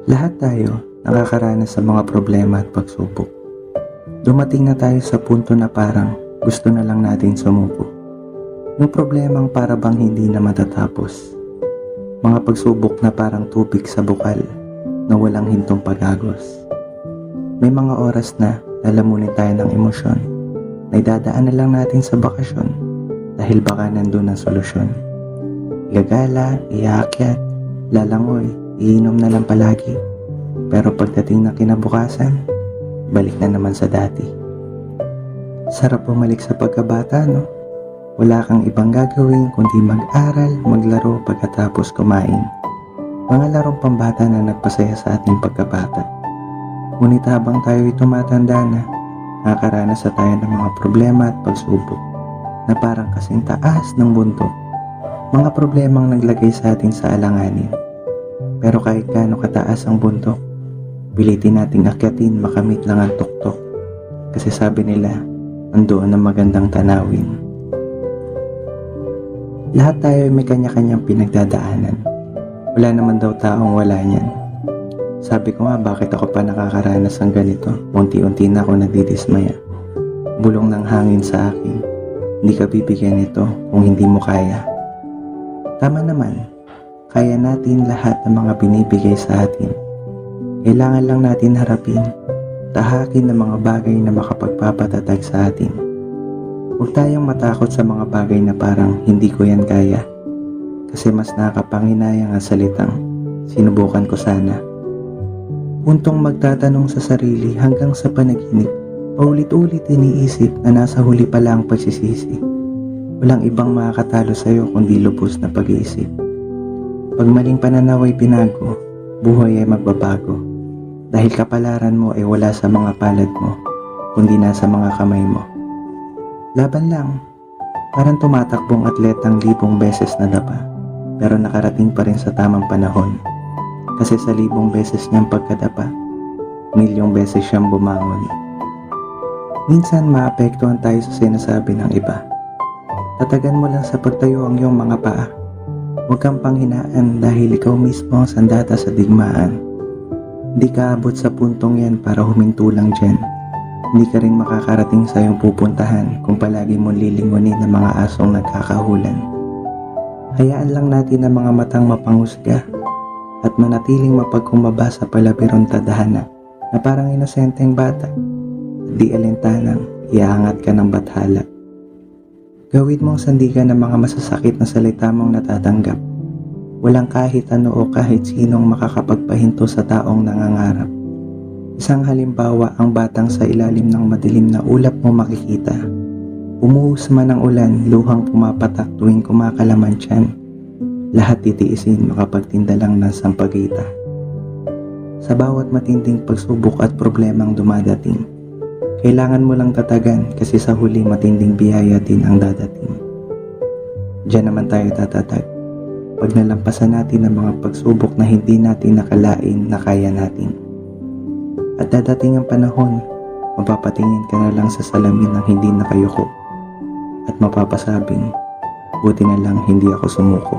Lahat tayo nakakaranas sa mga problema at pagsubok. Dumating na tayo sa punto na parang gusto na lang natin sumuko. Yung problemang para bang hindi na matatapos. Mga pagsubok na parang tubig sa bukal na walang hintong pagagos. May mga oras na lalamunin tayo ng emosyon na idadaan na lang natin sa bakasyon dahil baka nandun ang solusyon. Gagala, iaakyat, lalangoy, iinom na lang palagi. Pero pagdating ng kinabukasan, balik na naman sa dati. Sarap bumalik sa pagkabata, no? Wala kang ibang gagawin kundi mag-aral, maglaro pagkatapos kumain. Mga larong pambata na nagpasaya sa ating pagkabata. Ngunit habang tayo'y tumatanda na, nakakaranas na tayo ng mga problema at pagsubok na parang kasing taas ng bundok. Mga problemang naglagay sa atin sa alanganin. Pero kahit gaano kataas ang bundok, pilitin nating akyatin makamit lang ang tuktok. Kasi sabi nila, andoon ang magandang tanawin. Lahat tayo ay may kanya-kanyang pinagdadaanan. Wala naman daw taong wala niyan. Sabi ko nga, bakit ako pa nakakaranas ng ganito? Unti-unti na ako nadidismaya. Bulong ng hangin sa akin. Hindi ka bibigyan nito kung hindi mo kaya. Tama naman. Kaya natin lahat ng mga binibigay sa atin. Kailangan lang natin harapin, tahakin ng mga bagay na makapagpapatatag sa atin. Huwag tayong matakot sa mga bagay na parang hindi ko yan kaya. Kasi mas nakakapanginayang ang salitang, sinubukan ko sana. Puntong magtatanong sa sarili hanggang sa panaginip, paulit-ulit iniisip na nasa huli pala ang pagsisisi. Walang ibang makakatalo sa'yo kundi lubos na pag-iisip. Pag maling pananaw ay binago, buhay ay magbabago. Dahil kapalaran mo ay wala sa mga palad mo, kundi nasa mga kamay mo. Laban lang, parang tumatakbong atletang libong beses na dapa, pero nakarating pa rin sa tamang panahon. Kasi sa libong beses niyang pagkadapa, milyong beses siyang bumangon. Minsan maapektuhan tayo sa sinasabi ng iba. Tatagan mo lang sa pagtayo ang iyong mga paa. Huwag kang panghinaan dahil ikaw mismo ang sandata sa digmaan. Hindi ka abot sa puntong yan para huminto lang dyan. Hindi ka rin makakarating sa iyong pupuntahan kung palagi mong lilingunin ng mga asong nagkakahulan. Hayaan lang natin ang mga matang mapanghusga at manatiling mapagkumbaba sa palabirong tadhana na parang inosenteng bata. Di alintanang iaangat ka ng bathala. Gawin mong sandigan ng mga masasakit na salita mong natatanggap. Walang kahit ano o kahit sinong makakapagpahinto sa taong nangangarap. Isang halimbawa ang batang sa ilalim ng madilim na ulap mo makikita. Umuhos man ang ulan, luhang pumapatak tuwing kumakalaman tiyan. Lahat titiisin makapagtinda lang ng sampagita. Sa bawat matinding pagsubok at problemang dumadating, kailangan mo lang tatagan kasi sa huli matinding biyaya din ang dadating. Diyan naman tayo tatatag. Pag nalampasan natin ang mga pagsubok na hindi natin nakalain na kaya natin. At dadating ang panahon, mapapatingin ka na lang sa salamin ng hindi nakayuko. At mapapasabing, buti na lang hindi ako sumuko.